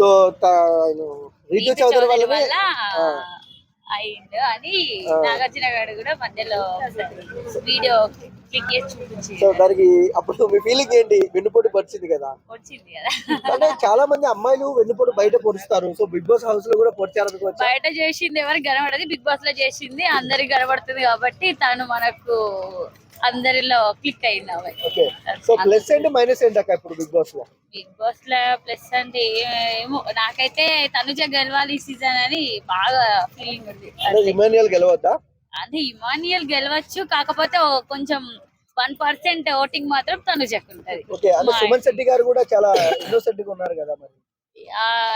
So Ritu Chowdary వల్లనే వల్ల ఆ, అయిండు అని ఆ. నాగార్జున గారు కూడా మధ్యలో వీడియో క్లిక్ చేసి సో చూపించిండు. దానికి అప్పుడు మీ ఫీలింగ్ ఏంటి? వెన్నుపోటు పరిచింది కదా. వచ్చింది కదా. అంటే చాలా మంది అమ్మాయిలు వెన్నుపోటు బయట పొడుస్తారు. సో బిగ్ బాస్ హౌస్ లో కూడా పొడిచారనుకోవచ్చా? బయట చేసింది ఎవరికి కనబడదు, బిగ్ బాస్ లో చేసింది అందరికి కనబడుతుంది కాబట్టి తను మనకు అందరిలో క్లిక్ అయింది ఆమె. ఓకే. సో ప్లస్ ఏంటి మైనస్ ఏంటి అక్క ఇప్పుడు బిగ్ బాస్ లో? బిగ్ బాస్ లో ప్లస్ అంటే ఏమో నాకైతే తనుజ గెలవాలి ఈ సీజన్ అని బాగా ఫీలింగ్ ఉంది. అంటే ఇమాన్యుయల్ గెలవద్దా? అంటే ఇమానియల్ గెలవచ్చు, కాకపోతే కొంచెం 1% ఓటింగ్ మాత్రం తనుజకు ఉంటది. ఓకే. అంటే సుమన్ శెట్టి గారు కూడా చాలా ఇన్నోసెంట్ గా ఉన్నారు కదా మరి.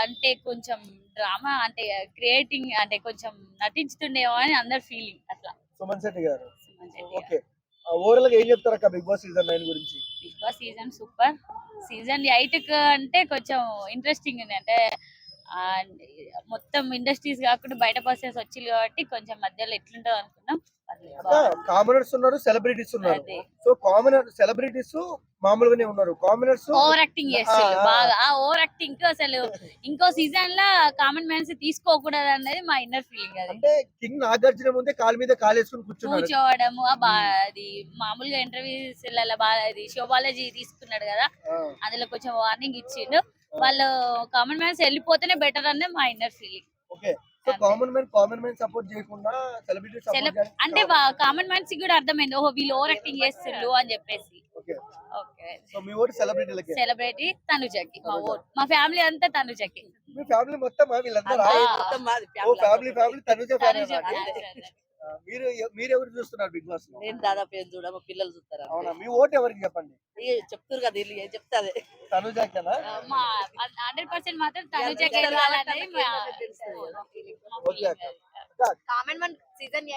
అంటే కొంచెం డ్రామా అంటే క్రియేటింగ్ అంటే కొంచెం నటించుతుండేమో అని అందరు ఫీలింగ్ అట్లా. సుమన్ శెట్టి గారు. సుమన్ శెట్టి గారు. ఓకే. ఓవరాల్ గా ఏం చెప్తారు అక్క బిగ్ బాస్ సీజన్ 9 గురించి? Bigg Boss season super. Season 8 అంటే కొంచెం ఇంట్రెస్టింగ్ ఉంది. అంటే ఆ, మొత్తం ఇండస్ట్రీస్ కాకుండా బయట పర్సన్స్ వచ్చింది కాబట్టి కొంచెం మధ్యలో ఎట్లుంటది అనుకున్నాం. కామనర్స్ ఉన్నారు, సెలబ్రిటీస్ ఉన్నారు. అదే సో కామనర్ సెలబ్రిటీస్ మామూలుగానే ఉన్నారు, కామనర్స్ ఓవర్ యాక్టింగ్ చేస్తారు బాగా. ఆ ఓవర్ యాక్టింగ్ కి అసలు ఇంకో సీజన్ లా కామన్ మ్యాన్స్ తీసుకోకూడదు అనేది మా ఇన్నర్ ఫీలింగ్. అది అంటే కింగ్ నాగార్జున ముందే కాలు మీద కాలేసుకుని కూర్చున్నారు. కూర్చోవడము అది మామూలుగా ఇంటర్వ్యూస్ అది శోభాలజీ తీసుకున్నాడు కదా, అందులో కొంచెం వార్నింగ్ ఇచ్చిండు. వాళ్ళు కామన్ మ్యాన్స్ వెళ్ళిపోతేనే బెటర్ అనే మా inner feeling. Okay. So common man support చేయకుండా సెలబ్రిటీ సపోర్ట్ అంటే కామన్ మ్యాన్స్ కూడా అర్థమైంది, ఓహో వీళ్ళు ఓవర్ యాక్టింగ్ చేస్తున్నారు అని చెప్పేసి. ఓకే. ఓకే. సో మీ ఓటు సెలబ్రిటీలకి? సెలబ్రిటీ తనుజకి మా ఓట్. మా ఫ్యామిలీ అంతా తనుజకి. మీ ఫ్యామిలీ మొత్తం వీళ్ళందరూ? ఓ ఫ్యామిలీ తనుజ ఫ్యామిలీ. మీరు ఎవరు చూస్తున్నారు బిగ్ బాస్ లో? నేను దాదాపు ఏం చూడ, మా పిల్లలు చూస్తారా. అవునా? మీ ఓటు ఎవరికి చెప్పండి? చెప్తారు కదా వీళ్ళు, ఏం చెప్తే అదే. తనుజకేనా? మా 100% మాత్రం తనుజకి వెళ్ళాలనేది మా ఓకే అక్క. Common one season